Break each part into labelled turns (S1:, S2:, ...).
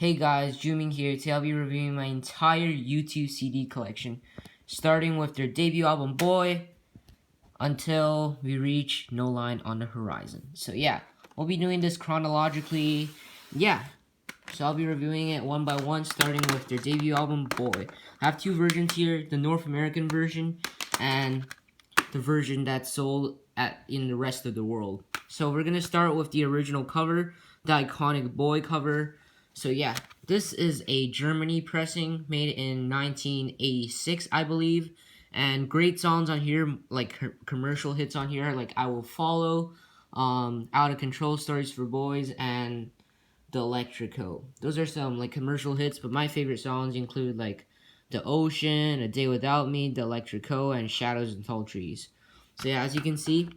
S1: Hey guys, Juming here. Today I'll be reviewing my entire U2 CD collection, starting with their debut album Boy until we reach No Line on the Horizon. So yeah, we'll be doing this chronologically. Yeah, so I'll be reviewing it one by one, starting with their debut album Boy. I have two versions here, the North American version and the version that's sold in the rest of the world. So we're gonna start with the original cover, the iconic Boy cover. So yeah, this is a Germany pressing made in 1986, I believe. And great songs on here, like commercial hits on here, like I Will Follow, Out of Control, Stories for Boys, and The Electrico. Those are some like commercial hits, but my favorite songs include like The Ocean, A Day Without Me, The Electrico, and Shadows and Tall Trees. So yeah, as you can see,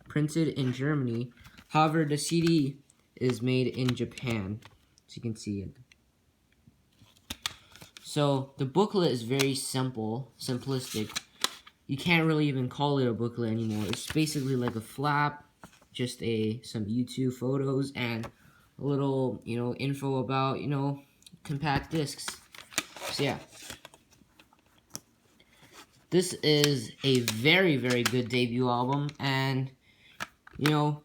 S1: printed in Germany. However, the CD is made in Japan. So you can see it. So the booklet is very simplistic. You can't really even call it a booklet anymore. It's basically like a flap, just some U2 photos and a little, info about, compact discs. So yeah. This is a very, very good debut album, and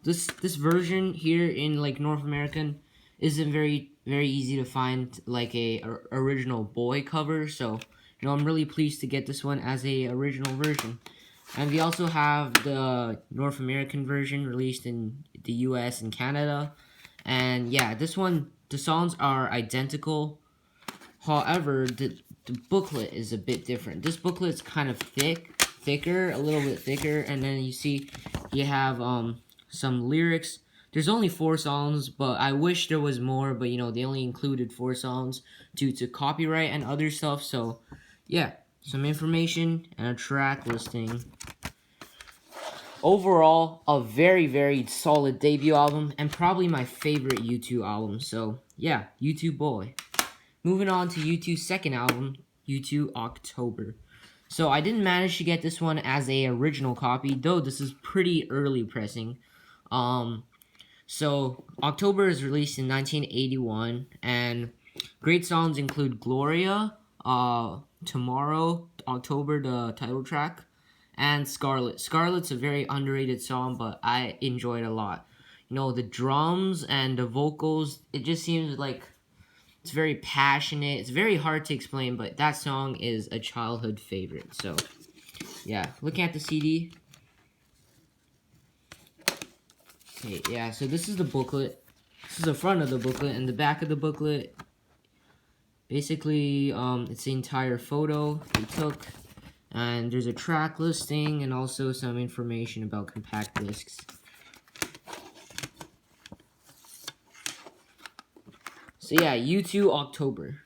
S1: this version here in like North American isn't very easy to find like a original Boy cover, so I'm really pleased to get this one as a original version. And we also have the North American version released in the US and Canada. And yeah, this one, the songs are identical. However, the booklet is a bit different. This booklet is kind of thicker, a little bit thicker, and then you see you have some lyrics. There's only 4 songs, but I wish there was more, but they only included 4 songs due to copyright and other stuff. So yeah, some information and a track listing. Overall, a very, very solid debut album and probably my favorite U2 album. So yeah, U2 Boy. Moving on to U2's second album, U2 October. So I didn't manage to get this one as a original copy, though this is pretty early pressing. So October is released in 1981, and great songs include Gloria, Tomorrow, October, the title track, and Scarlet. Scarlet's a very underrated song, but I enjoy it a lot. The drums and the vocals, it just seems like it's very passionate. It's very hard to explain, but that song is a childhood favorite. So, yeah, looking at the CD. Okay, yeah, so this is the booklet. This is the front of the booklet, and the back of the booklet. Basically, it's the entire photo we took, and there's a track listing and also some information about compact discs. So yeah, U2 October.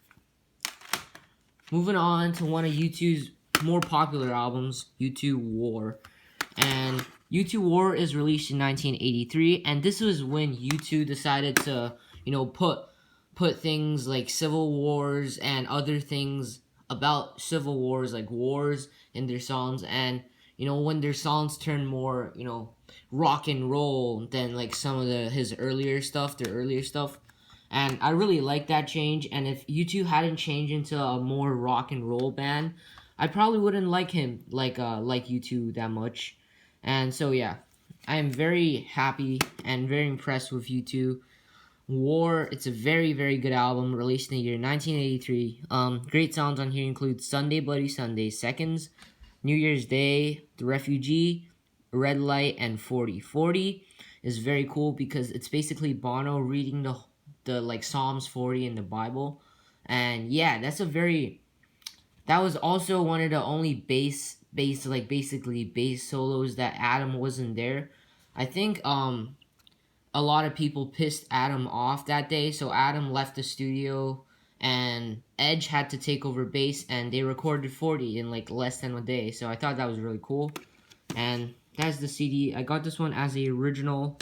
S1: Moving on to one of U2's more popular albums, U2 War. And U2 War is released in 1983, and this was when U2 decided to, put things like civil wars and other things about civil wars, like wars, in their songs. And, when their songs turn more, rock and roll than like some of their earlier stuff. And I really like that change, and if U2 hadn't changed into a more rock and roll band, I probably wouldn't like him like U2 that much. And so yeah, I am very happy and very impressed with U2. War, it's a very, very good album, released in the year 1983. Great songs on here include Sunday Bloody Sunday, Seconds, New Year's Day, The Refugee, Red Light, and 40. 40 is very cool because it's basically Bono reading the like Psalms 40 in the Bible. And yeah, that was also one of the only bass solos that Adam wasn't there. I think a lot of people pissed Adam off that day, so Adam left the studio and Edge had to take over bass, and they recorded 40 in like less than a day. So I thought that was really cool. And that's the CD. I got this one as the original.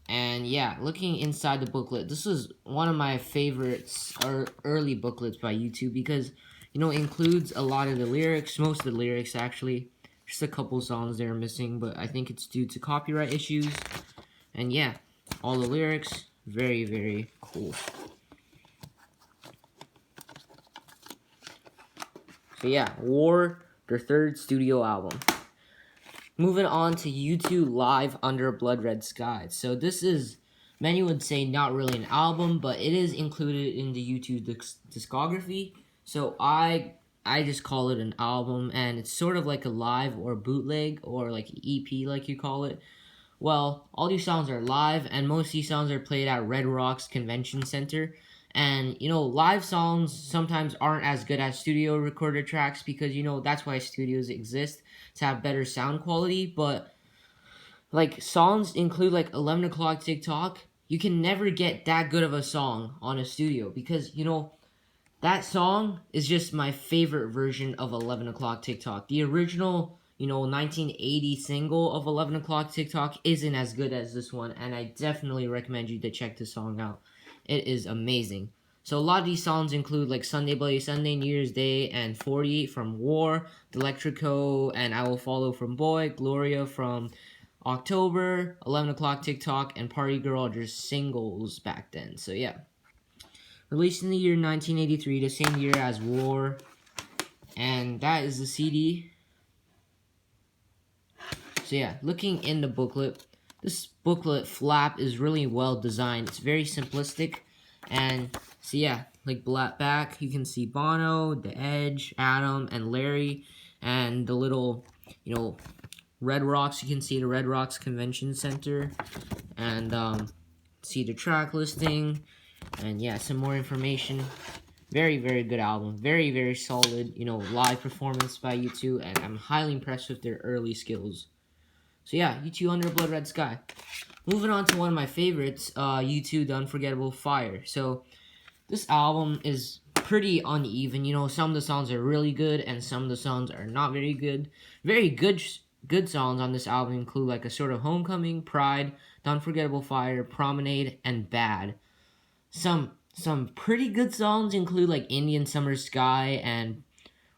S1: And yeah, looking inside the booklet, this is one of my favorites, or early booklets by U2, because, it includes a lot of the lyrics, most of the lyrics actually. Just a couple songs that are missing, but I think it's due to copyright issues. And yeah, all the lyrics, very, very cool. But yeah, War, their third studio album. Moving on to U2 Live Under a Blood Red Sky. So this is, many would say, not really an album, but it is included in the U2 discography. So I just call it an album, and it's sort of like a live or bootleg or like EP, like you call it. Well, all these songs are live, and most of these songs are played at Red Rocks Convention Center. And, live songs sometimes aren't as good as studio recorded tracks because, that's why studios exist, to have better sound quality. But, like, songs include, like, 11 O'Clock TikTok. You can never get that good of a song on a studio because, that song is just my favorite version of 11 O'Clock TikTok. The original, 1980 single of 11 O'Clock TikTok isn't as good as this one, and I definitely recommend you to check this song out. It is amazing. So a lot of these songs include like Sunday Bloody Sunday, New Year's Day, and 48 from War, Electrico, and I Will Follow from Boy, Gloria from October, 11 O'Clock TikTok, and Party Girl are just singles back then. So yeah. Released in the year 1983, the same year as War. And that is the CD. So yeah, looking in the booklet, this booklet flap is really well designed. It's very simplistic. And so yeah, like black back, you can see Bono, The Edge, Adam, and Larry. And the little, Red Rocks, you can see the Red Rocks Convention Center. And see the track listing. And yeah, some more information. Very, very good album. Very, very solid, live performance by U2. And I'm highly impressed with their early skills. So yeah, U2 Under Blood Red Sky. Moving on to one of my favorites, U2 The Unforgettable Fire. So this album is pretty uneven. Some of the songs are really good and some of the songs are not very good. Very good songs on this album include like A Sort of Homecoming, Pride, The Unforgettable Fire, Promenade, and Bad. Some pretty good songs include like Indian Summer Sky and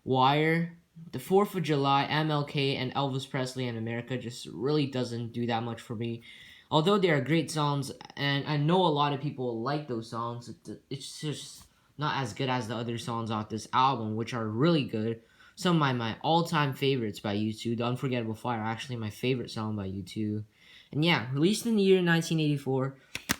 S1: Wire. The 4th of July, MLK, and Elvis Presley in America just really doesn't do that much for me. Although they are great songs, and I know a lot of people like those songs, it's just not as good as the other songs off this album, which are really good. Some of my all-time favorites by U2, The Unforgettable Fire, actually my favorite song by U2. And yeah, released in the year 1984,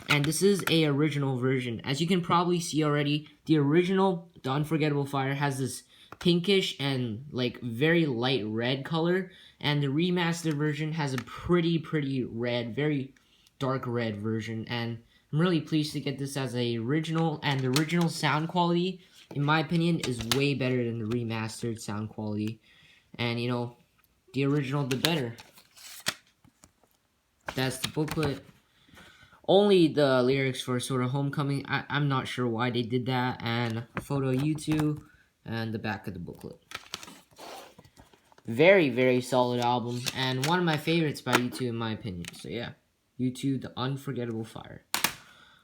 S1: and this is a original version. As you can probably see already, the original, The Unforgettable Fire, has this pinkish and like very light red color, and the remastered version has a pretty red, very dark red version. And I'm really pleased to get this as a original, and the original sound quality, in my opinion, is way better than the remastered sound quality. And the original the better. That's the booklet. Only the lyrics for Sort of Homecoming. I'm not sure why they did that. And a photo of U2 and the back of the booklet. Very, very solid album. And one of my favorites by U2 in my opinion. So yeah, U2 The Unforgettable Fire.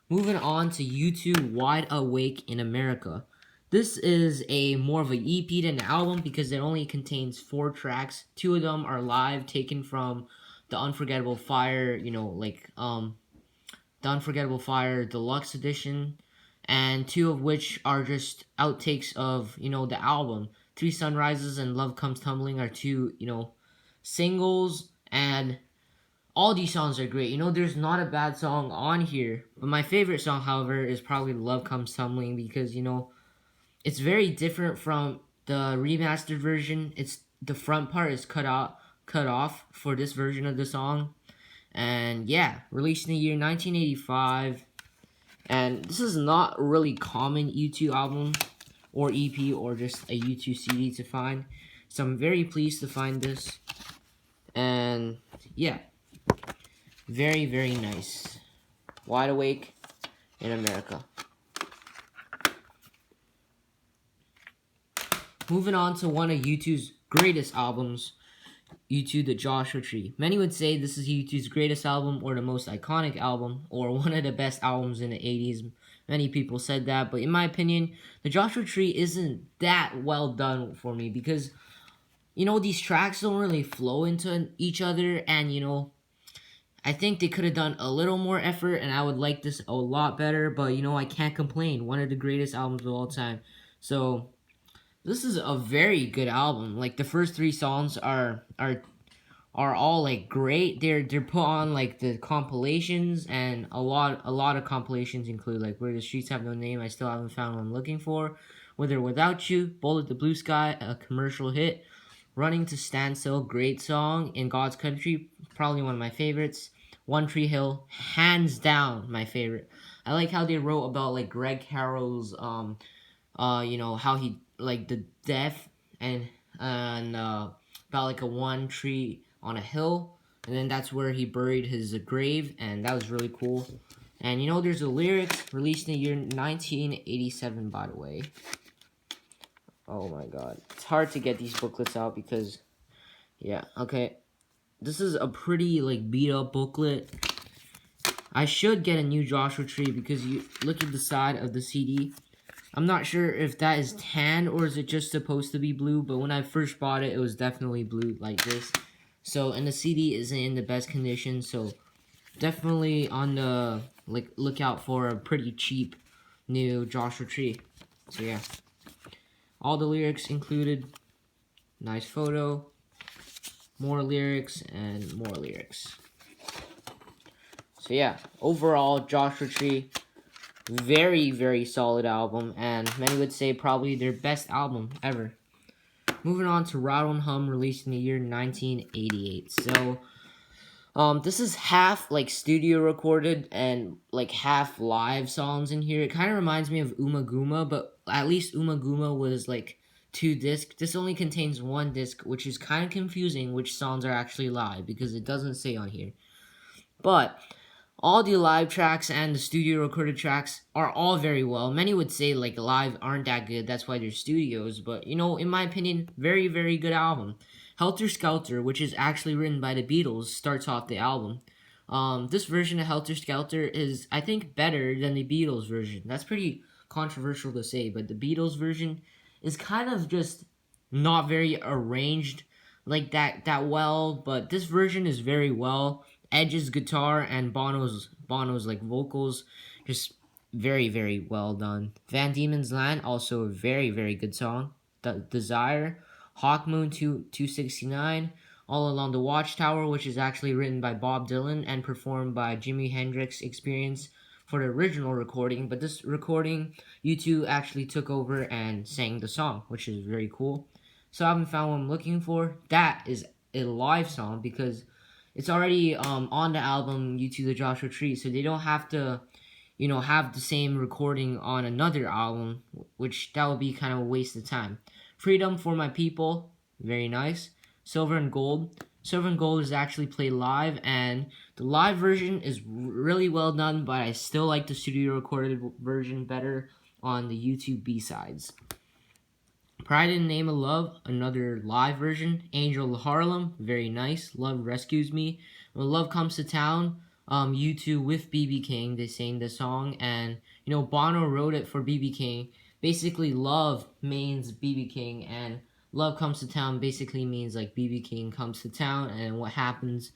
S1: Moving on to U2 Wide Awake in America. This is more of an EP than an album because it only contains 4 tracks. 2 of them are live, taken from The Unforgettable Fire, The Unforgettable Fire Deluxe Edition, and 2 of which are just outtakes of, the album. 3 Sunrises and Love Comes Tumbling are 2, singles, and all these songs are great. There's not a bad song on here, but my favorite song, however, is probably Love Comes Tumbling because, it's very different from the remastered version. The front part is cut off for this version of the song. And yeah, released in the year 1985. And this is not a really common U2 album or EP or just a U2 CD to find. So I'm very pleased to find this. And yeah, very, very nice. Wide Awake in America. Moving on to one of U2's greatest albums, U2 The Joshua Tree. Many would say this is U2's greatest album or the most iconic album or one of the best albums in the 80s. Many people said that, but in my opinion, The Joshua Tree isn't that well done for me because, these tracks don't really flow into each other, and, I think they could have done a little more effort, and I would like this a lot better, but, I can't complain. One of the greatest albums of all time. So This is a very good album. Like the first three songs are all like great. They're put on like the compilations, and a lot of compilations include like Where the Streets Have No Name, I Still Haven't Found What I'm Looking For, With or Without You, Bullet the Blue Sky, a commercial hit, Running to Standstill, great song, In God's Country, probably one of my favorites, One Tree Hill, hands down my favorite. I like how they wrote about like Greg Carroll's how he like the death and about like a one tree on a hill, and then that's where he buried his grave, and that was really cool. And there's a lyrics released in the year 1987, by the way. Oh my god, it's hard to get these booklets out because, yeah, okay. This is a pretty like beat up booklet. I should get a new Joshua Tree because you look at the side of the CD. I'm not sure if that is tan or is it just supposed to be blue, but when I first bought it, it was definitely blue like this. So, and the CD isn't in the best condition, so definitely on the lookout for a pretty cheap new Joshua Tree. So yeah, all the lyrics included, nice photo, more lyrics, and more lyrics. So yeah, overall Joshua Tree, very, very solid album, and many would say probably their best album ever. Moving on to Rattle and Hum, released in the year 1988. So, this is half like studio recorded and like half live songs in here. It kind of reminds me of Uma Guma, but at least Uma Guma was like 2 discs. This only contains 1 disc, which is kind of confusing which songs are actually live because it doesn't say on here. But all the live tracks and the studio recorded tracks are all very well. Many would say like live aren't that good, that's why they're studios, but in my opinion, very, very good album. Helter Skelter, which is actually written by the Beatles, starts off the album. This version of Helter Skelter is, I think, better than the Beatles version. That's pretty controversial to say, but the Beatles version is kind of just not very arranged like that well, but this version is very well. Edge's guitar and Bono's like vocals, just very, very well done. Van Diemen's Land, also a very, very good song. Desire, Hawk Moon 269, All Along the Watchtower, which is actually written by Bob Dylan and performed by Jimi Hendrix Experience for the original recording, but this recording, U2 actually took over and sang the song, which is very cool. So I haven't found what I'm looking for. That is a live song because it's already on the album U2 The Joshua Tree, so they don't have to have the same recording on another album, which that would be kind of a waste of time. Freedom for My People, very nice. Silver and Gold is actually played live, and the live version is really well done, but I still like the studio recorded version better on the YouTube B-sides. Pride in the Name of Love, another live version. Angel of Harlem, very nice. Love Rescues Me. When Love Comes to Town, U2 with BB King, they sang the song, and Bono wrote it for BB King. Basically, love means BB King, and Love Comes to Town basically means like BB King comes to town and what happens.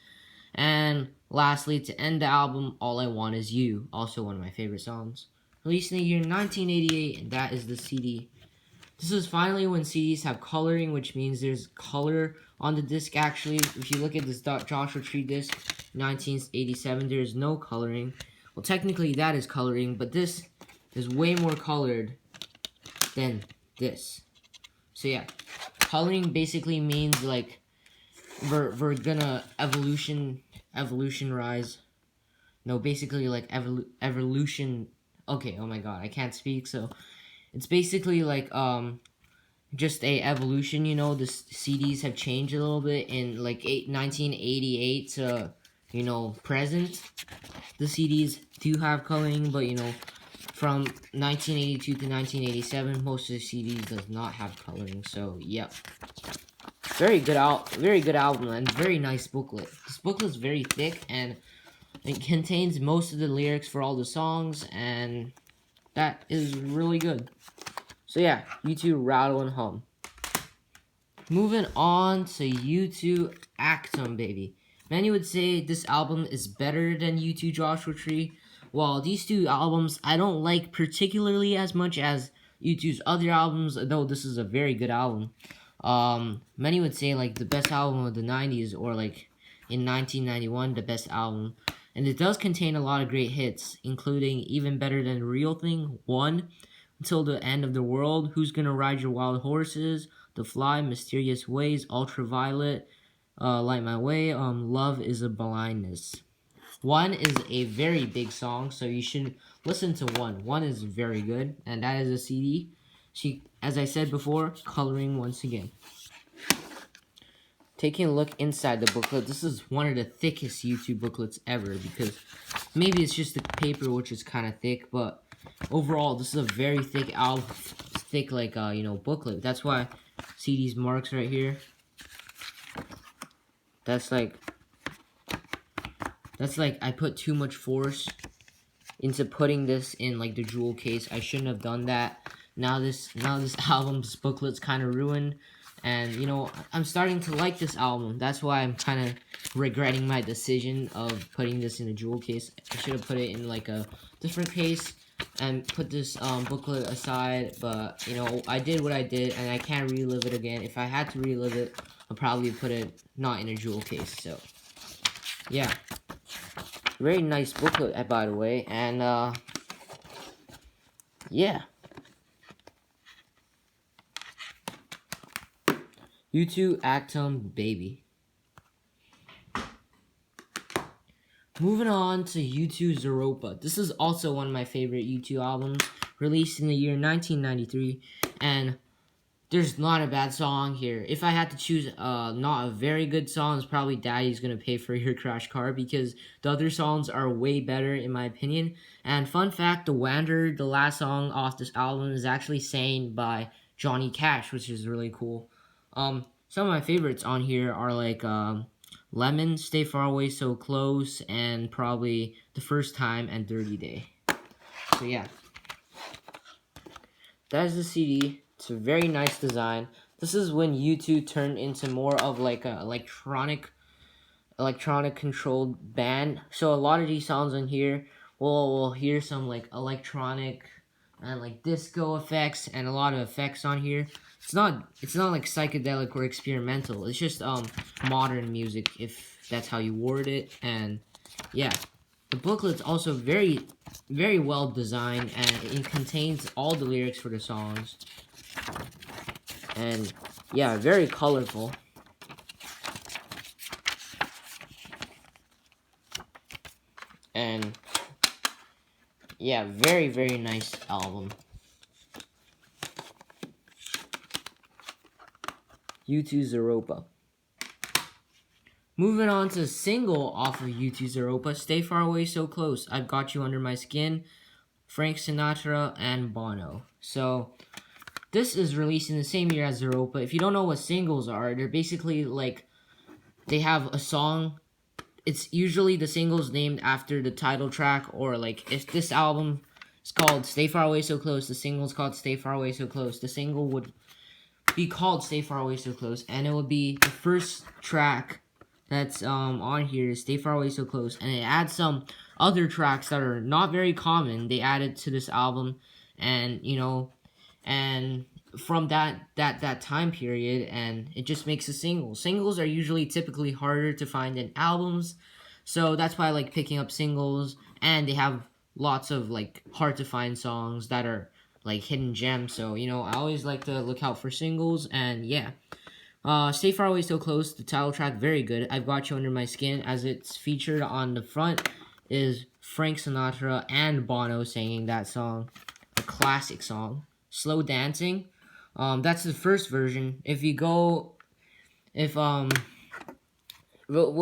S1: And lastly, to end the album, All I Want Is You, also one of my favorite songs. Released in the year 1988, and that is the CD. This is finally when CDs have coloring, which means there's color on the disc. Actually, if you look at this Joshua Tree disc, 1987, there's no coloring. Well, technically that is coloring, but this is way more colored than this. So yeah, coloring basically means like we're gonna evolutionize. No, basically like evolution. Okay, oh my god, I can't speak, so it's basically like just a evolution. The CDs have changed a little bit in like 1988 to present. The CDs do have coloring, but from 1982 to 1987, most of the CDs does not have coloring. So yep, very good album and very nice booklet. This booklet is very thick and it contains most of the lyrics for all the songs, and that is really good. So yeah, U2 Rattle and Hum. Moving on to U2 Achtung, baby. Many would say this album is better than U2 Joshua Tree. While these two albums I don't like particularly as much as U2's other albums, though this is a very good album. Many would say like the best album of the 90s, or like in 1991 the best album. And it does contain a lot of great hits, including Even Better Than the Real Thing, One, Until the End of the World, Who's Gonna Ride Your Wild Horses, The Fly, Mysterious Ways, Ultraviolet, Light My Way, Love Is a Blindness. One is a very big song, so you should listen to One. One is very good, and that is a CD. She, as I said before, coloring once again. Taking a look inside the booklet, this is one of the thickest YouTube booklets ever, because maybe it's just the paper which is kind of thick, but overall this is a very thick album, thick like booklet. That's why see these marks right here. That's like I put too much force into putting this in like the jewel case. I shouldn't have done that. Now this album's booklet's kind of ruined, and I'm starting to like this album. That's why I'm kind of regretting my decision of putting this in a jewel case. I should have put it in like a different case and put this booklet aside, but I did what I did, and I can't relive it again. If I had to relive it, I'll probably put it not in a jewel case. So yeah, very nice booklet, by the way. And yeah, U2 Achtung, Baby. Moving on to U2 Zooropa. This is also one of my favorite U2 albums, released in the year 1993, and there's not a bad song here. If I had to choose not a very good song, it's probably Daddy's Gonna Pay for Your Crash Car, because the other songs are way better in my opinion. And fun fact, The Wanderer, the last song off this album, is actually sang by Johnny Cash, which is really cool. Some of my favorites on here are like Lemon, Stay Far Away So Close, and probably The First Time and Dirty Day. So yeah, that is the CD. It's a very nice design. This is when U2 turned into more of like a electronic controlled band. So a lot of these songs on here, we'll hear some like electronic and like disco effects and a lot of effects on here. It's not like psychedelic or experimental. It's just modern music, if that's how you word it. And yeah, the booklet's also very, very well designed, and it contains all the lyrics for the songs. And yeah, very colorful. And yeah, very, very nice album. U2 Zooropa. Moving on to a single off of U2 Zooropa, Stay Far Away So Close, I've Got You Under My Skin, Frank Sinatra, and Bono. So this is released in the same year as Zooropa. If you don't know what singles are, they're basically like, they have a song. It's usually the singles named after the title track, or like if this album is called Stay Far Away So Close, the single's called Stay Far Away So Close. The single would be called Stay Far Away So Close, and it would be the first track that's on here is Stay Far Away So Close, and it adds some other tracks that are not very common. They added to this album, and and from that time period, and it just makes a single. Singles are usually typically harder to find than albums, so that's why I like picking up singles, and they have lots of like hard to find songs that are like hidden gems. So I always like to look out for singles. And yeah, Stay Far Away So Close, the title track, very good. I've Got You Under My Skin, as it's featured on the front, is Frank Sinatra and Bono singing that song, a classic song. Slow Dancing, that's the first version. We'll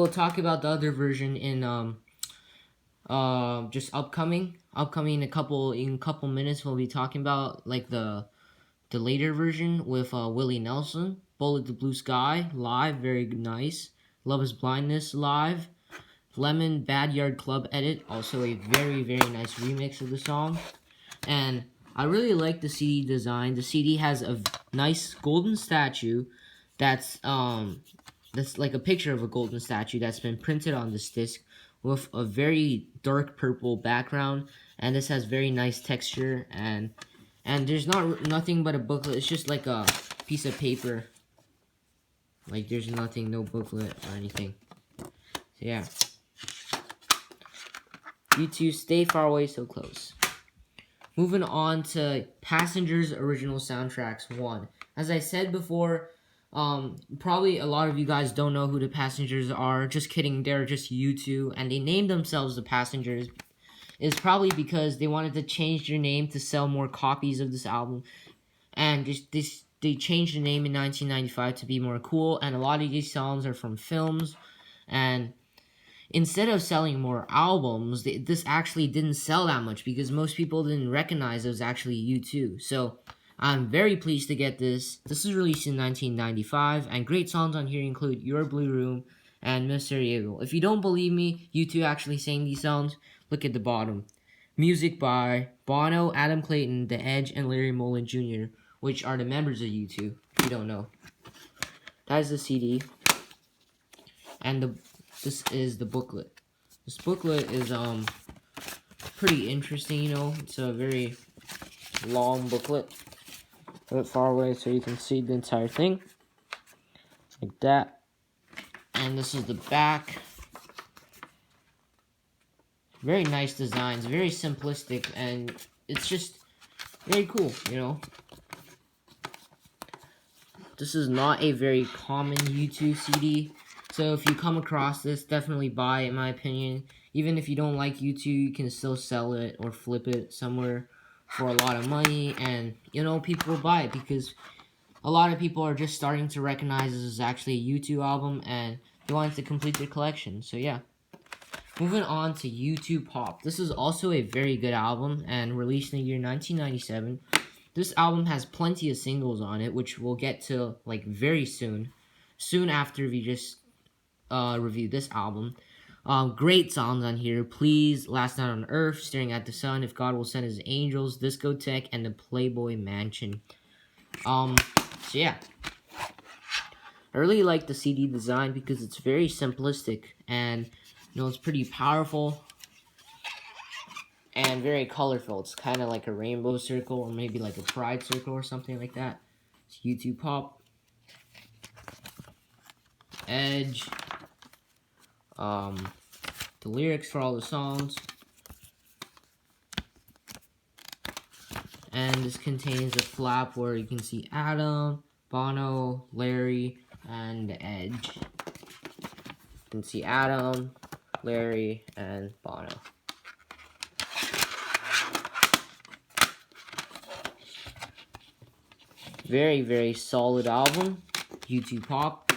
S1: talk about the other version in just upcoming in a couple minutes. We'll be talking about like the later version with Willie Nelson. Bullet the Blue Sky live, very nice. Love Is Blindness live. Lemon Bad Yard Club edit, also a very, very nice remix of the song. And I really like the CD design. The CD has a nice golden statue that's like a picture of a golden statue that's been printed on this disc with a very dark purple background, and this has very nice texture, and And there's nothing but a booklet. It's just like a piece of paper. Like there's nothing, no booklet or anything. So yeah. U2, Stay Far Away, So Close. Moving on to Passengers Original Soundtracks 1. As I said before, probably a lot of you guys don't know who the Passengers are. Just kidding, they're just U2, and they named themselves the Passengers. It's probably because they wanted to change their name to sell more copies of this album. And they changed the name in 1995 to be more cool, and a lot of these songs are from films, and instead of selling more albums, this actually didn't sell that much because most people didn't recognize it was actually U2. So I'm very pleased to get this. This was released in 1995, and great songs on here include Your Blue Room and Mysterious. If you don't believe me, U2 actually sang these songs, look at the bottom. Music by Bono, Adam Clayton, The Edge, and Larry Mullen Jr., which are the members of U2, if you don't know. That is the CD. And this is the booklet. This booklet is pretty interesting, you know. It's a very long booklet. Put it far away so you can see the entire thing. Like that. And this is the back. Very nice designs, very simplistic, and it's just very cool, you know. This is not a very common U2 CD. So if you come across this, definitely buy it, in my opinion. Even if you don't like U2, you can still sell it or flip it somewhere for a lot of money. And, you know, people will buy it because a lot of people are just starting to recognize this is actually a U2 album and they want to complete their collection. So, yeah. Moving on to U2 Pop. This is also a very good album and released in the year 1997. This album has plenty of singles on it, which we'll get to, like, very soon. Soon after we just review this album. Great songs on here. Please, Last Night on Earth, Staring at the Sun, If God Will Send His Angels, Discotheque, and the Playboy Mansion. So yeah. I really like the CD design because it's very simplistic and, you know, it's pretty powerful and very colorful. It's kind of like a rainbow circle or maybe like a pride circle or something like that. It's U2 Pop. Edge. The lyrics for all the songs. And this contains a flap where you can see Adam, Bono, Larry, and the Edge. You can see Adam, Larry, and Bono. Very, very solid album, U2 Pop.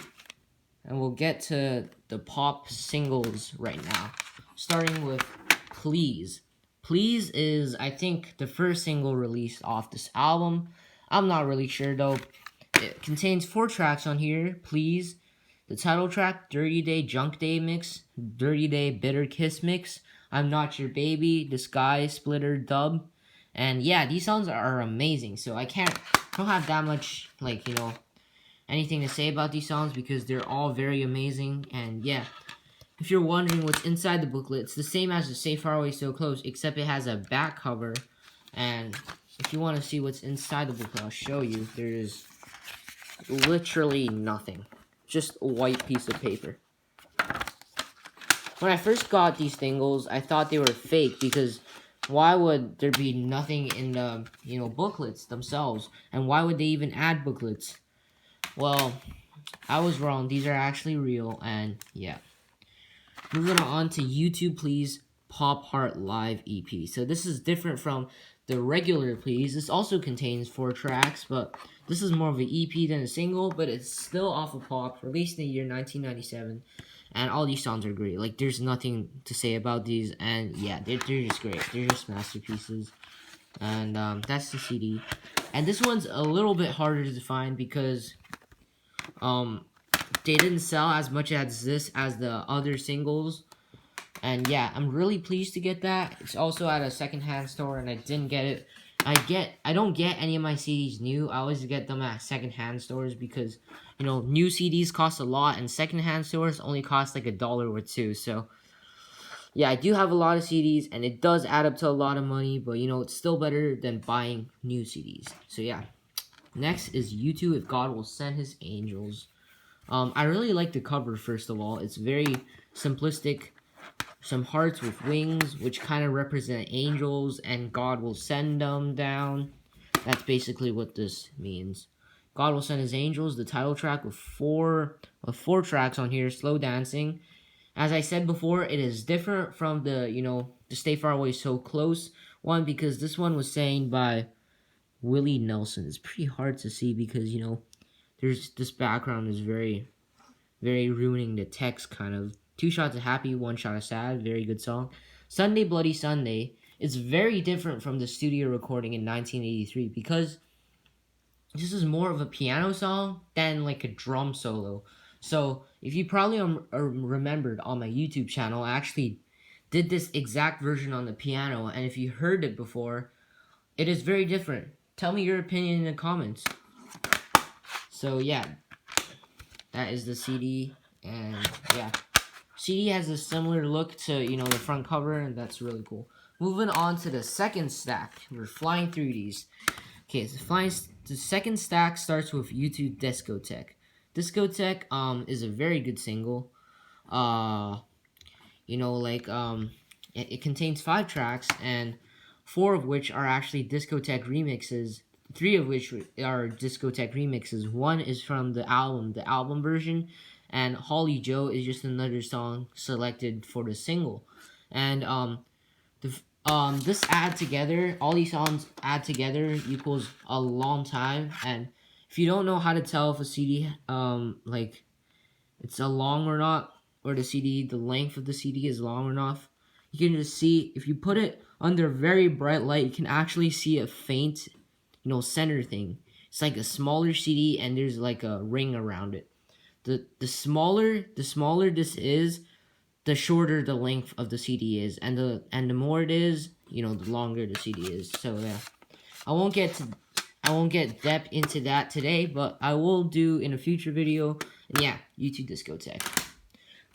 S1: And we'll get to the pop singles right now. Starting with Please. Please is, I think, the first single released off this album. I'm not really sure though. It contains 4 tracks on here. Please. The title track, Dirty Day Junk Day Mix, Dirty Day Bitter Kiss Mix, I'm Not Your Baby, The Sky Splitter Dub. And yeah, these songs are amazing. So I don't have that much, like, you know, anything to say about these songs because they're all very amazing. And yeah, if you're wondering what's inside the booklet, it's the same as the Stay Far Away So Close, except it has a back cover. And if you want to see what's inside the booklet, I'll show you. There's literally nothing, just a white piece of paper. When I first got these singles, I thought they were fake because why would there be nothing in the, you know, booklets themselves? And why would they even add booklets? Well, I was wrong. These are actually real, and yeah. Moving on to YouTube Please Pop Heart Live EP. So this is different from the regular Please. This also contains 4 tracks, but this is more of an EP than a single, but it's still off of Pop, released in the year 1997. And all these songs are great. Like, there's nothing to say about these, and yeah, they're just great. They're just masterpieces. And that's the CD. And this one's a little bit harder to find because they didn't sell as much as this as the other singles. And yeah, I'm really pleased to get that. It's also at a secondhand store, and I didn't get it. I don't get any of my CDs new. I always get them at secondhand stores because, you know, new CDs cost a lot, and secondhand stores only cost like $1 or $2. So yeah, I do have a lot of CDs, and it does add up to a lot of money, but you know, it's still better than buying new CDs. So yeah. Next is U2 If God Will Send His Angels. I really like the cover, first of all. It's very simplistic. Some hearts with wings, which kind of represent angels, and God will send them down. That's basically what this means. God will send his angels, the title track with four tracks on here, slow dancing. As I said before, it is different from the, the Stay Far Away So Close one, because this one was sang by Willie Nelson. It's pretty hard to see because, there's this background is very, very ruining the text, kind of. Two shots of happy, one shot of sad. Very good song. Sunday Bloody Sunday is very different from the studio recording in 1983 because this is more of a piano song than like a drum solo. So if you probably remembered on my YouTube channel, I actually did this exact version on the piano, and if you heard it before, it is very different. Tell me your opinion in the comments. So yeah, that is the CD, and yeah, CD has a similar look to, the front cover, and that's really cool. Moving on to the second stack. We're flying through these. Okay, so the second stack starts with U2 Discotheque. Discotheque is a very good single. It contains 5 tracks, and 4 of which are actually Discotheque remixes. 3 of which are Discotheque remixes. 1 is from the album version, and Holly Joe is just another song selected for the single. And this add together, all these songs add together equals a long time. And if you don't know how to tell if a CD it's a long or not, or the length of the CD is long or not, you can just see, if you put it under very bright light, you can actually see a faint, center thing. It's like a smaller CD, and there's like a ring around it. The smaller this is, the shorter the length of the CD is, and the more it is, the longer the CD is. So yeah, I won't get depth into that today, but I will do in a future video. And yeah, U2 Discotheque.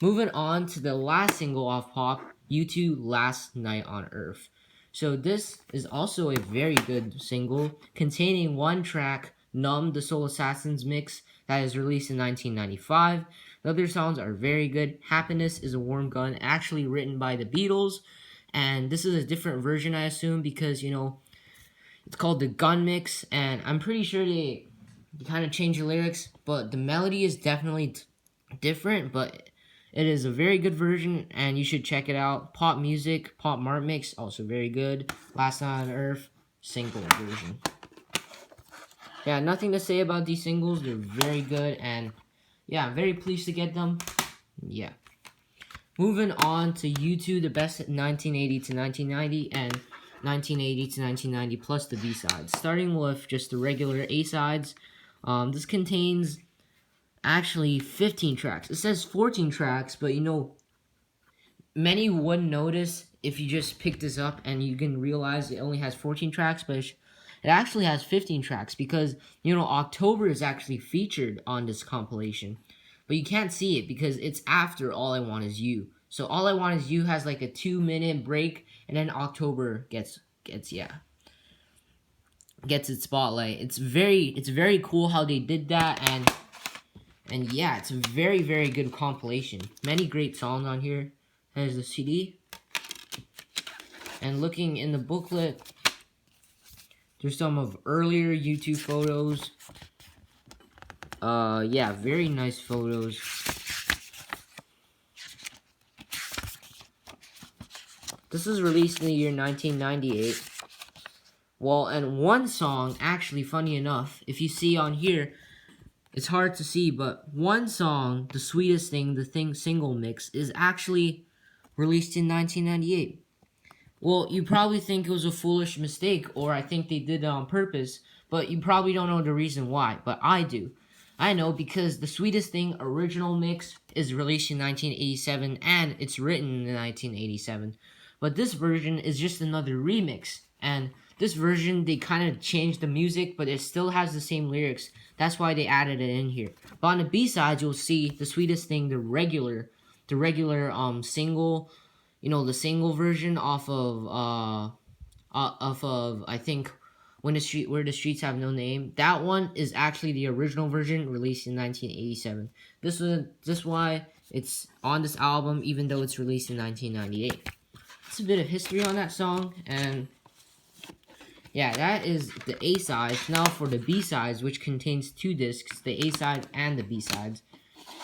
S1: Moving on to the last single off Pop, U2 Last Night on Earth. So this is also a very good single, containing 1 track, Numb, the Soul Assassins mix, that is released in 1995. The other songs are very good. Happiness is a Warm Gun, actually written by the Beatles, and this is a different version, I assume, because, it's called the Gun Mix, and I'm pretty sure they kind of changed the lyrics, but the melody is definitely different, but it is a very good version, and you should check it out. Pop Music, Pop Mart Mix, also very good. Last Night on Earth, single version. Yeah, nothing to say about these singles. They're very good, and yeah, I'm very pleased to get them. Yeah. Moving on to U2, the best 1980 to 1990, and 1980 to 1990 plus the B-sides. Starting with just the regular A-sides. This contains actually 15 tracks. It says 14 tracks, but many wouldn't notice if you just pick this up, and you can realize it only has 14 tracks, but it actually has 15 tracks because, October is actually featured on this compilation. But you can't see it because it's after All I Want Is You. So All I Want Is You has like a 2-minute break, and then October gets its spotlight. It's very cool how they did that, and yeah, it's a very, very good compilation. Many great songs on here. There's the CD. And looking in the booklet, there's some of earlier U2 photos. Yeah, very nice photos. This was released in the year 1998. Well, and one song, actually, funny enough, if you see on here, it's hard to see, but one song, The Sweetest Thing, single mix, is actually released in 1998. Well, you probably think it was a foolish mistake, or I think they did it on purpose, but you probably don't know the reason why, but I do. I know because The Sweetest Thing original mix is released in 1987, and it's written in 1987. But this version is just another remix, and this version, they kind of changed the music, but it still has the same lyrics. That's why they added it in here. But on the B-sides, you'll see The Sweetest Thing, the regular single. you know, the single version off of I think where the streets have no name. That one is actually the original version released in 1987. This why it's on this album even though it's released in 1998. It's a bit of history on that song, and yeah, that is the A sides. Now for the B sides, which contains 2 discs, the A side and the B sides.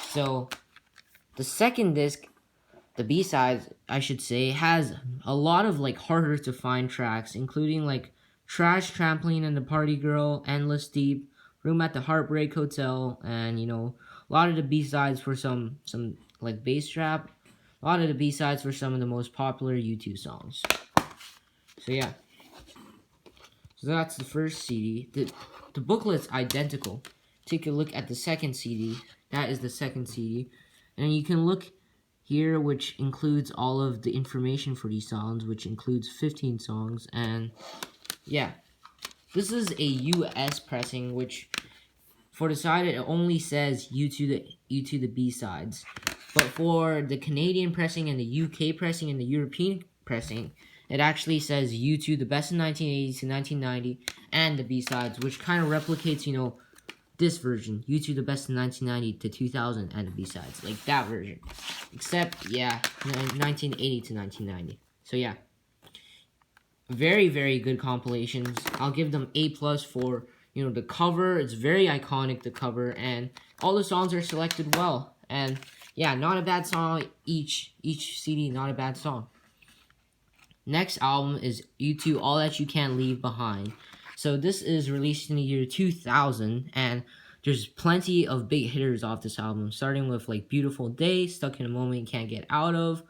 S1: So the second disc, the B sides, I should say, has a lot of like harder to find tracks, including like Trash Trampoline and the Party Girl, Endless Deep, Room at the Heartbreak Hotel, and you know, a lot of the B sides for some like bass trap. A lot of the B sides for some of the most popular YouTube songs. So yeah. So that's the first CD. The booklet's identical. Take a look at the second CD. That is the second CD. And you can look here, which includes all of the information for these songs, which includes 15 songs. And yeah, this is a US pressing, which for the side it only says U to the B sides. But for the Canadian pressing and the UK pressing and the European pressing, it actually says U2 the best in 1980 to 1990 and the B-sides, which kind of replicates, you know, this version, U2 the best in 1990 to 2000 and the B-sides, like that version. Except, yeah, 1980 to 1990. So yeah, very, very good compilations. I'll give them A+ for, you know, the cover. It's very iconic, the cover, and all the songs are selected well. And yeah, not a bad song. Each CD, not a bad song. Next album is U2 All That You Can't Leave Behind. So this is released in the year 2000, and there's plenty of big hitters off this album, starting with like Beautiful Day, Stuck in a Moment You Can't Get Out of,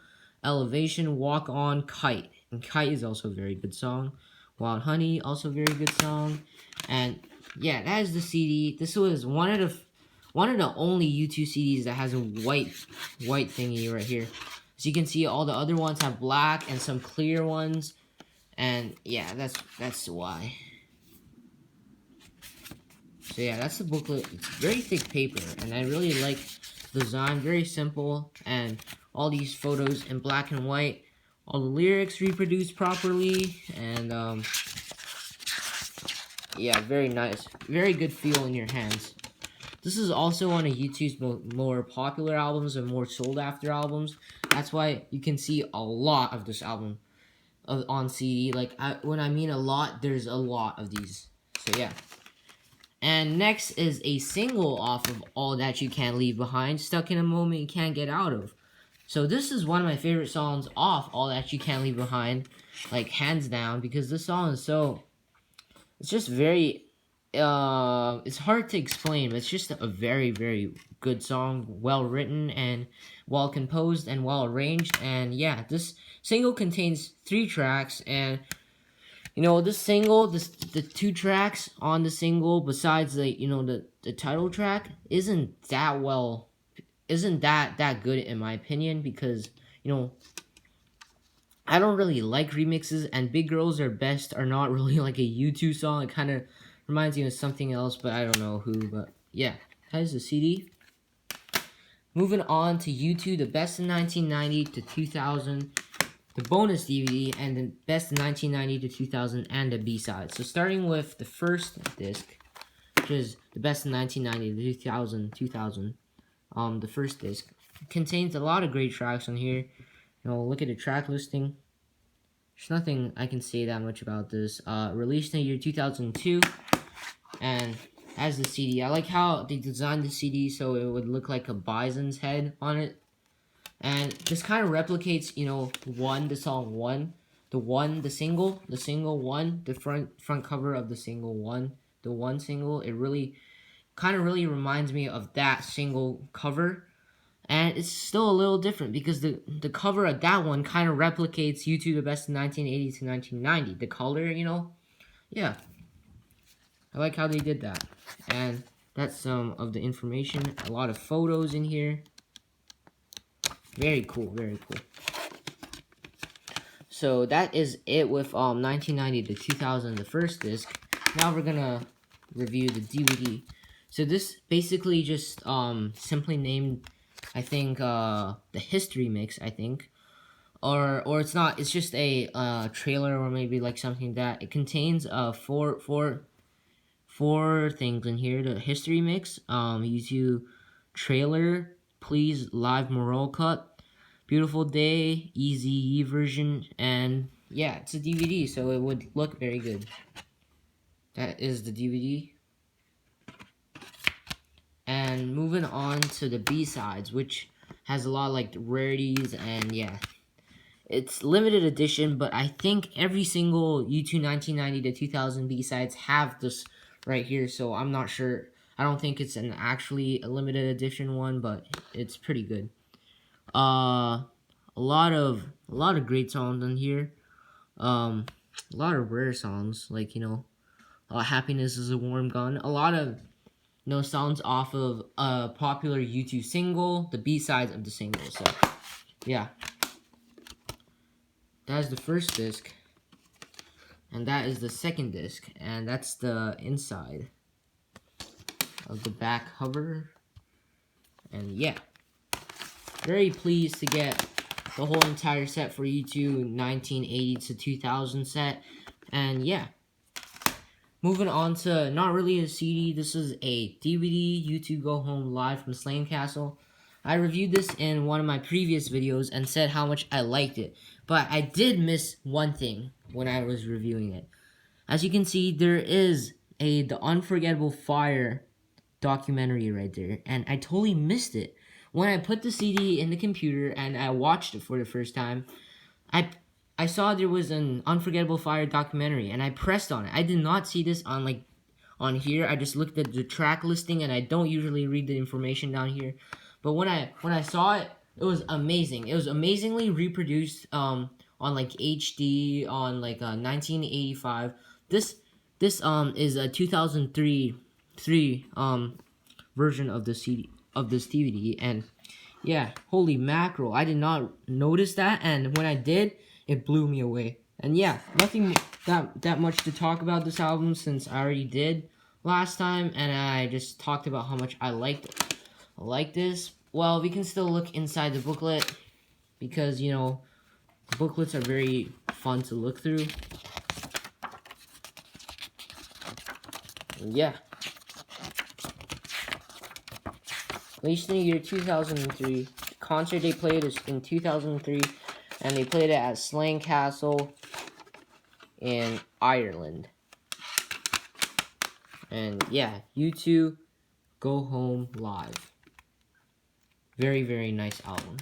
S1: Elevation, Walk On, Kite. And Kite is also a very good song. Wild Honey, also a very good song. And yeah, that is the CD. This was one of the only U2 CDs that has a white thingy right here. As you can see, all the other ones have black and some clear ones. And yeah, that's why. So yeah, that's the booklet. It's very thick paper, and I really like the design. Very simple, and all these photos in black and white. All the lyrics reproduced properly, and yeah, very nice. Very good feel in your hands. This is also one of YouTube's more popular albums and more sold after albums. That's why you can see a lot of this album on CD. Like, when I mean a lot, there's a lot of these. So yeah. And next is a single off of All That You Can't Leave Behind, Stuck in a Moment You Can't Get Out of. So this is one of my favorite songs off All That You Can't Leave Behind, like hands down, because this song is so, it's just very, it's hard to explain, but it's just a very, very good song, well written and well composed and well arranged. And yeah, this single contains 3 tracks, and you know, this single, the 2 tracks on the single, besides the title track, isn't that good in my opinion, because you know, I don't really like remixes, and Big Girls Are Best are not really like a U2 song. It kind of reminds me of something else, but I don't know who. But yeah, that is the CD. Moving on to U2 the best in 1990 to 2000. The bonus DVD, and the best in 1990 to 2000, and the B-side. So starting with the first disc, which is the best in 1990 to 2000, the first disc contains a lot of great tracks on here. You know, look at the track listing. There's nothing I can say that much about this. Released in the year 2002, and as the CD, I like how they designed the CD so it would look like a bison's head on it. And this kind of replicates, you know, the song One, the single One, the front cover of the single One, the One single. It really reminds me of that single cover, and it's still a little different because the cover of that one kind of replicates U2 the best in 1980 to 1990. The color, you know, yeah, I like how they did that, and that's some of the information. A lot of photos in here. Very cool, very cool. So that is it with 1990 to 2000, the first disc. Now we're gonna review the DVD. So this basically just simply named, I think, the history mix, I think. or it's not. It's just a trailer or maybe like something that it contains four things in here. The history mix, YouTube trailer, please live Morale cut, beautiful day, easy version, and yeah, it's a DVD, so it would look very good. That is the DVD. And moving on to the B-sides, which has a lot of like rarities, and yeah, it's limited edition, but I think every single U2 1990 to 2000 B-sides have this right here, so I'm not sure. I don't think it's an actually a limited edition one, but it's pretty good. A lot of great songs in here. A lot of rare songs, like, you know, Happiness is a Warm Gun. A lot of songs off of a popular U2 single, the B-sides of the single. So, yeah. That is the first disc, and that is the second disc, and that's the inside of the back cover. And yeah, very pleased to get the whole entire set for U2 1980 to 2000 set. And yeah, moving on to not really a CD, this is a DVD, U2 Go Home Live from Slane Castle. I reviewed this in one of my previous videos and said how much I liked it, but I did miss one thing when I was reviewing it. As you can see, there is the Unforgettable Fire documentary right there, and I totally missed it. When I put the CD in the computer and I watched it for the first time, I saw there was an Unforgettable Fire documentary, and I pressed on it. I did not see this on here. I just looked at the track listing, and I don't usually read the information down here. But when I saw it, it was amazing. It was amazingly reproduced on like HD on like 1985. This is a 2003 version of the CD of this DVD, and yeah, holy mackerel! I did not notice that, and when I did, it blew me away. And yeah, nothing that much to talk about this album since I already did last time, and I just talked about how much I liked it. Like this. Well, we can still look inside the booklet because, you know, booklets are very fun to look through. And yeah. Released in the year 2003. Concert they played is in 2003, and they played it at Slane Castle in Ireland. And yeah, U2 Go Home Live. Very, very nice album.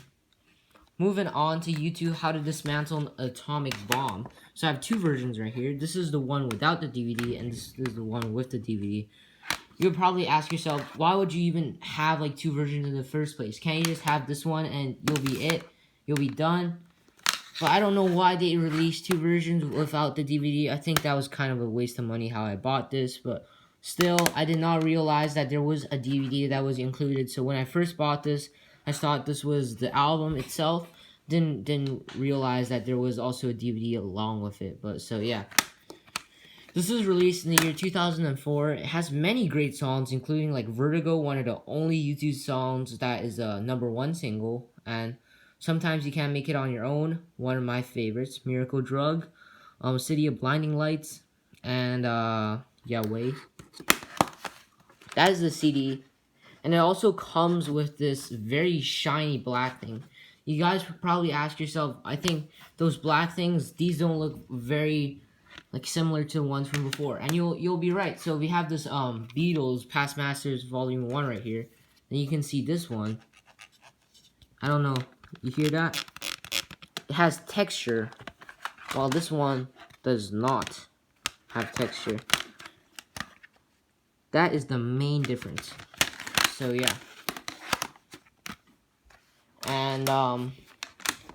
S1: Moving on to U2 How to Dismantle an Atomic Bomb. So I have two versions right here. This is the one without the DVD, and this is the one with the DVD. You'll probably ask yourself, why would you even have like two versions in the first place? Can't you just have this one and you'll be it? You'll be done? But I don't know why they released two versions without the DVD. I think that was kind of a waste of money how I bought this, but still, I did not realize that there was a DVD that was included. So when I first bought this, I thought this was the album itself. Didn't realize that there was also a DVD along with it. But so yeah. This was released in the year 2004. It has many great songs, including like Vertigo, one of the only U2 songs that is a #1 single, and Sometimes You Can't Make It on Your Own, one of my favorites, Miracle Drug, City of Blinding Lights, and Yahweh. That is the CD, and it also comes with this very shiny black thing. You guys probably ask yourself, I think those black things, these don't look very like similar to the ones from before, and you'll be right. So we have this Beatles Past Masters Volume 1 right here. Then you can see this one. I don't know, you hear that? It has texture, while this one does not have texture. That is the main difference. So yeah. And so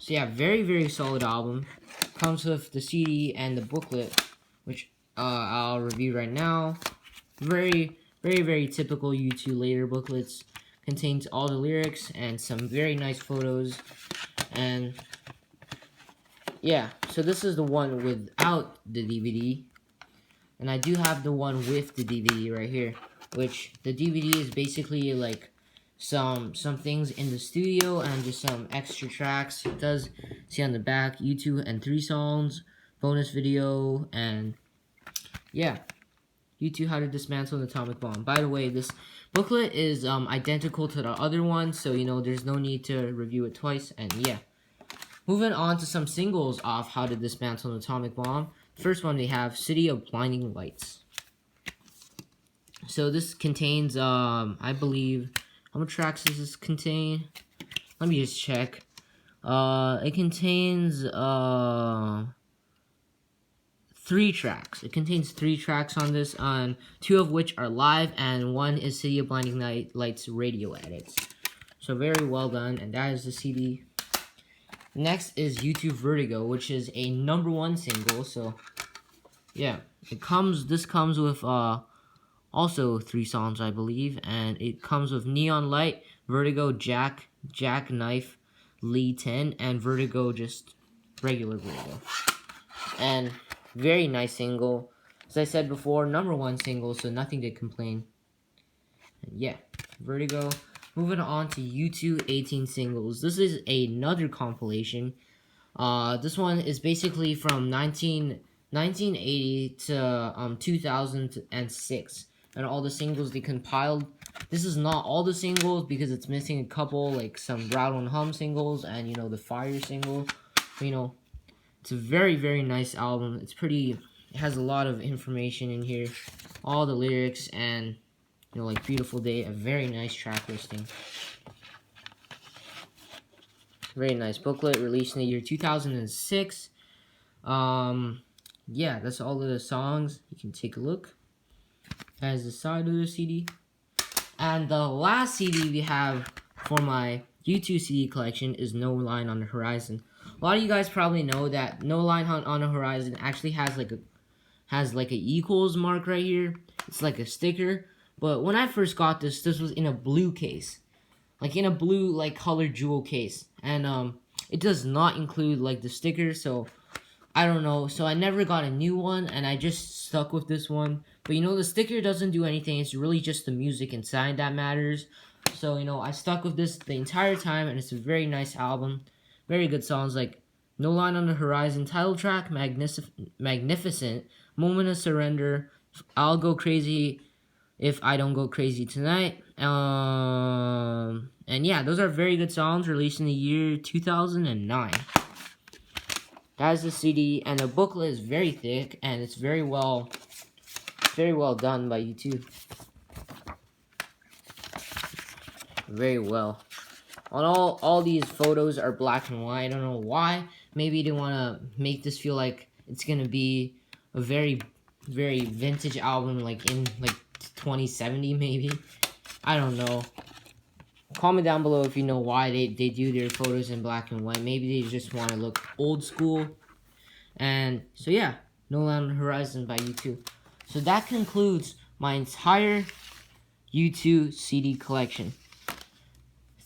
S1: yeah, very, very solid album. Comes with the CD and the booklet, which I'll review right now. Very, very, very typical U2 later booklets. Contains all the lyrics and some very nice photos. And yeah, so this is the one without the DVD. And I do have the one with the DVD right here, which the DVD is basically like some things in the studio and just some extra tracks. It does see on the back U2 and 3 songs, bonus video, and yeah, U2 How to Dismantle an Atomic Bomb. By the way, this booklet is identical to the other one, so you know there's no need to review it twice. And yeah, moving on to some singles off How to Dismantle an Atomic Bomb. First one we have City of Blinding Lights. So this contains I believe, how many tracks does this contain? Let me just check. It contains 3 tracks. It contains 3 tracks on this, 2 of which are live, and 1 is City of Blinding Lights radio edits. So very well done, and that is the CD. Next is U2 Vertigo, which is a #1 single. So yeah, this comes with also 3 songs, I believe, and it comes with Neon Light, Vertigo, Jackknife, Lee 10, and Vertigo, just regular Vertigo. And very nice single. As I said before, #1 single, so nothing to complain. And yeah, Vertigo. Moving on to U2 18 singles. This is another compilation. This one is basically from 1980 to 2006. And all the singles they compiled. This is not all the singles because it's missing a couple, like some Rattle and Hum singles and, you know, the Fire single. But, you know, it's a very, very nice album. It's pretty, it has a lot of information in here. All the lyrics and, you know, like Beautiful Day, a very nice track listing. Very nice booklet, released in the year 2006. Yeah, that's all of the songs. You can take a look. That is the side of the CD. And the last CD we have for my U2 CD collection is No Line on the Horizon. A lot of you guys probably know that No Line on the Horizon actually has like a equals mark right here. It's like a sticker. But when I first got this was in a blue case. Like in a blue like colored jewel case. And it does not include like the sticker, so I don't know. So I never got a new one and I just stuck with this one. But you know, the sticker doesn't do anything. It's really just the music inside that matters. So, you know, I stuck with this the entire time, and it's a very nice album. Very good songs like No Line on the Horizon, title track, Magnificent, Moment of Surrender, I'll Go Crazy If I Don't Go Crazy Tonight. And yeah, those are very good songs released in the year 2009. That is the CD, and the booklet is very thick, and it's very well done by U2. Very well. On all these photos are black and white. I don't know why. Maybe they want to make this feel like it's gonna be a very, very vintage album, like in like 2070 maybe. I don't know. Comment down below if you know why they do their photos in black and white. Maybe they just want to look old school. And so yeah, No Line on the Horizon by U2. So that concludes my entire U2 CD collection.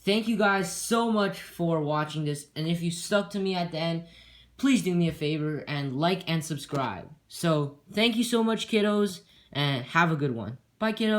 S1: Thank you guys so much for watching this, and if you stuck to me at the end, please do me a favor and like and subscribe. So thank you so much, kiddos, and have a good one. Bye, kiddos.